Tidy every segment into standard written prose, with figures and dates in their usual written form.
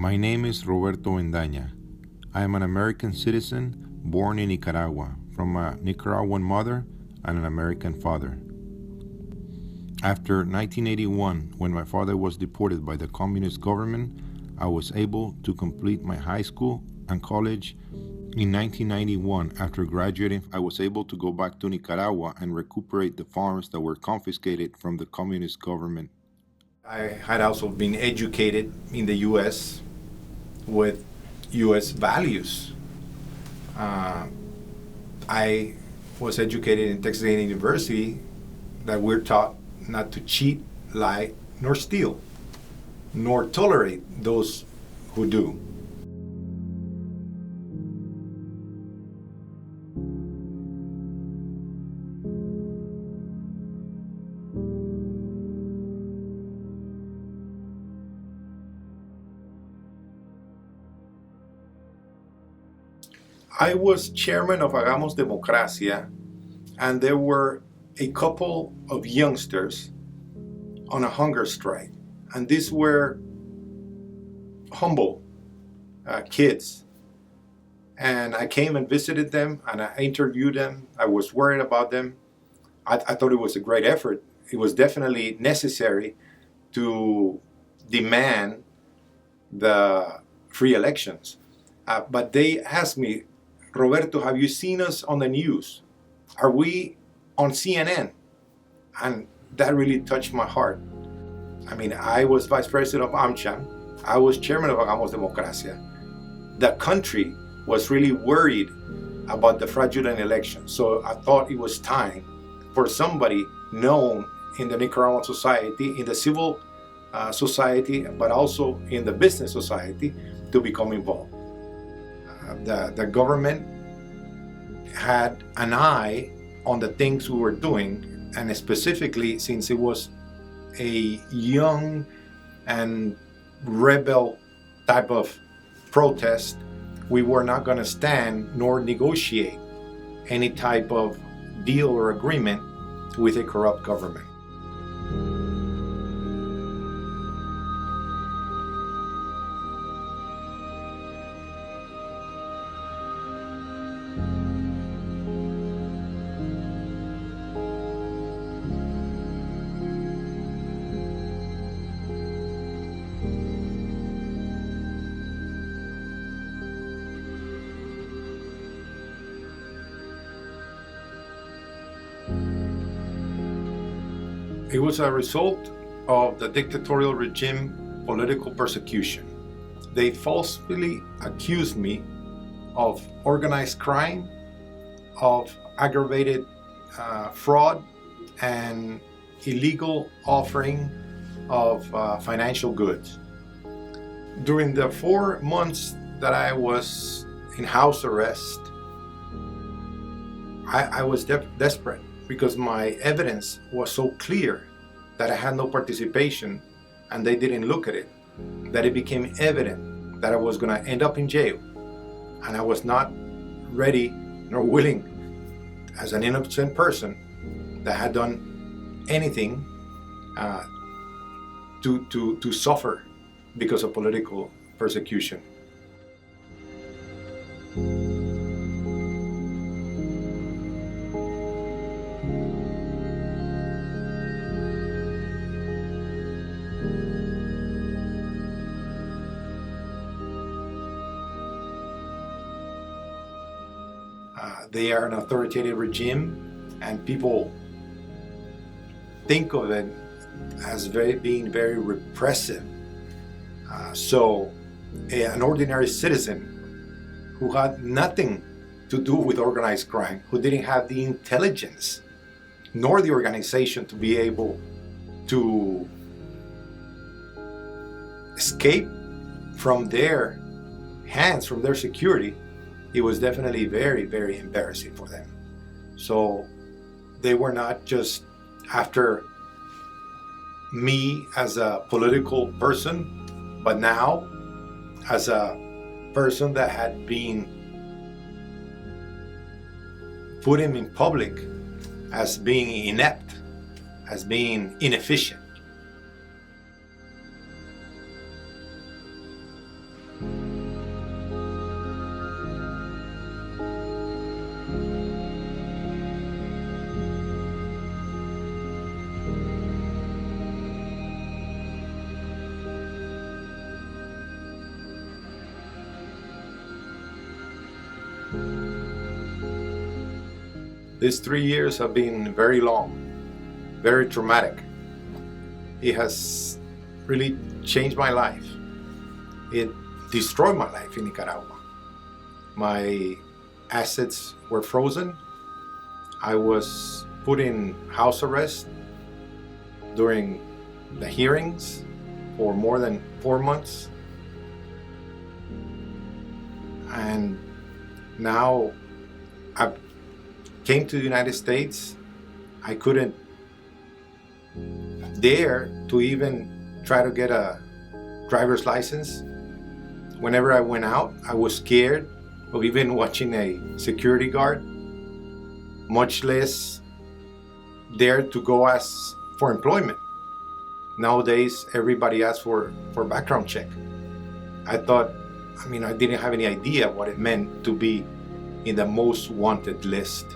My name is Roberto Bendaña. I am an American citizen born in Nicaragua from a Nicaraguan mother and an American father. After 1981, when my father was deported by the communist government, I was able to complete my high school and college. In 1991, after graduating, I was able to go back to Nicaragua and recuperate the farms that were confiscated from the communist government. I had also been educated in the U.S. with U.S. values. I was educated in Texas A&M University that we're taught not to cheat, lie, nor steal, nor tolerate those who do. I was chairman of Hagamos Democracia, and there were a couple of youngsters on a hunger strike. And these were humble kids. And I came and visited them, and I interviewed them. I was worried about them. I thought it was a great effort. It was definitely necessary to demand the free elections. But they asked me, Roberto, have you seen us on the news? Are we on CNN? And that really touched my heart. I mean, I was vice president of AmCham. I was chairman of Hagamos Democracia. The country was really worried about the fraudulent election. So I thought it was time for somebody known in the Nicaraguan society, in the civil society, but also in the business society, to become involved. The government had an eye on the things we were doing, and specifically since it was a young and rebel type of protest, we were not going to stand nor negotiate any type of deal or agreement with a corrupt government. It was a result of the dictatorial regime political persecution. They falsely accused me of organized crime, of aggravated fraud, and illegal offering of financial goods. During the 4 months that I was in house arrest, I was desperate, because my evidence was so clear that I had no participation and they didn't look at it, that it became evident that I was going to end up in jail. And I was not ready nor willing, as an innocent person that had done anything, to suffer because of political persecution. They are an authoritative regime, and people think of it as being very repressive. So an ordinary citizen who had nothing to do with organized crime, who didn't have the intelligence nor the organization to be able to escape from their hands, from their security, it was definitely very, very embarrassing for them. So they were not just after me as a political person, but now as a person that had been put in public as being inept, as being inefficient. These 3 years have been very long, very traumatic. It has really changed my life. It destroyed my life in Nicaragua. My assets were frozen. I was put in house arrest during the hearings for more than 4 months. And now I came to the United States. I couldn't dare to even try to get a driver's license. Whenever I went out, I was scared of even watching a security guard, much less dare to go ask for employment. Nowadays, everybody asks for background check. I didn't have any idea what it meant to be in the most wanted list.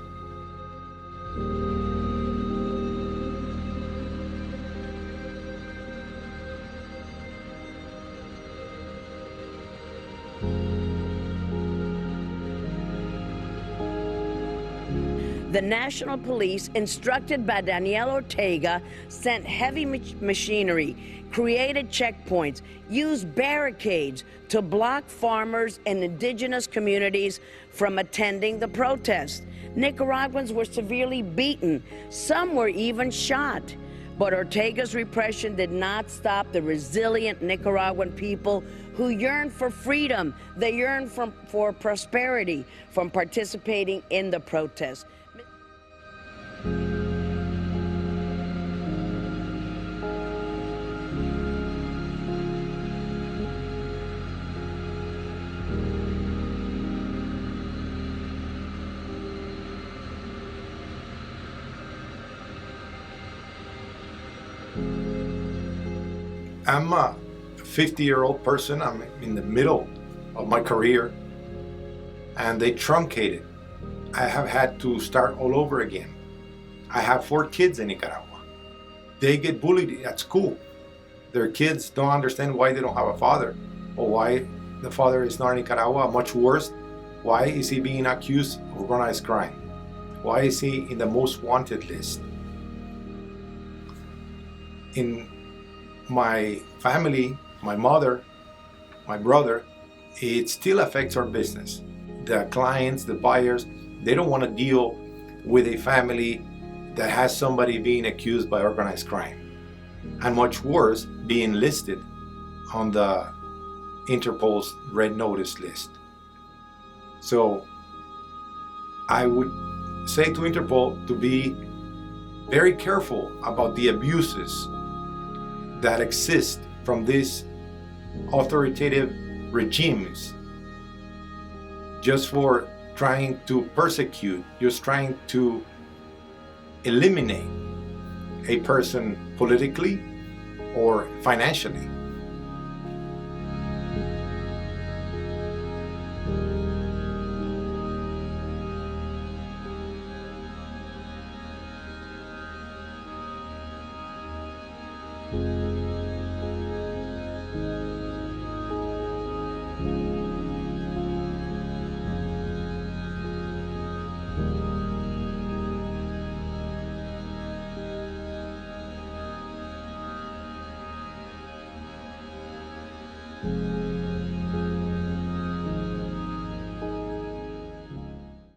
The National Police, instructed by Daniel Ortega, sent heavy machinery, created checkpoints, used barricades to block farmers and indigenous communities from attending the protest. Nicaraguans were severely beaten. Some were even shot. But Ortega's repression did not stop the resilient Nicaraguan people who yearned for freedom. They yearned for prosperity from participating in the protest. I'm a 50-year-old person. I'm in the middle of my career, and they truncated. I have had to start all over again. I have 4 kids in Nicaragua. They get bullied at school. Their kids don't understand why they don't have a father, or why the father is not in Nicaragua. Much worse, why is he being accused of organized crime? Why is he in the most wanted list? In my family, my mother, my brother, it still affects our business. The clients, the buyers, they don't want to deal with a family that has somebody being accused by organized crime, and much worse, being listed on the Interpol's Red Notice list. So I would say to Interpol to be very careful about the abuses that exist from these authoritative regimes, just for trying to persecute, just trying to eliminate a person politically or financially.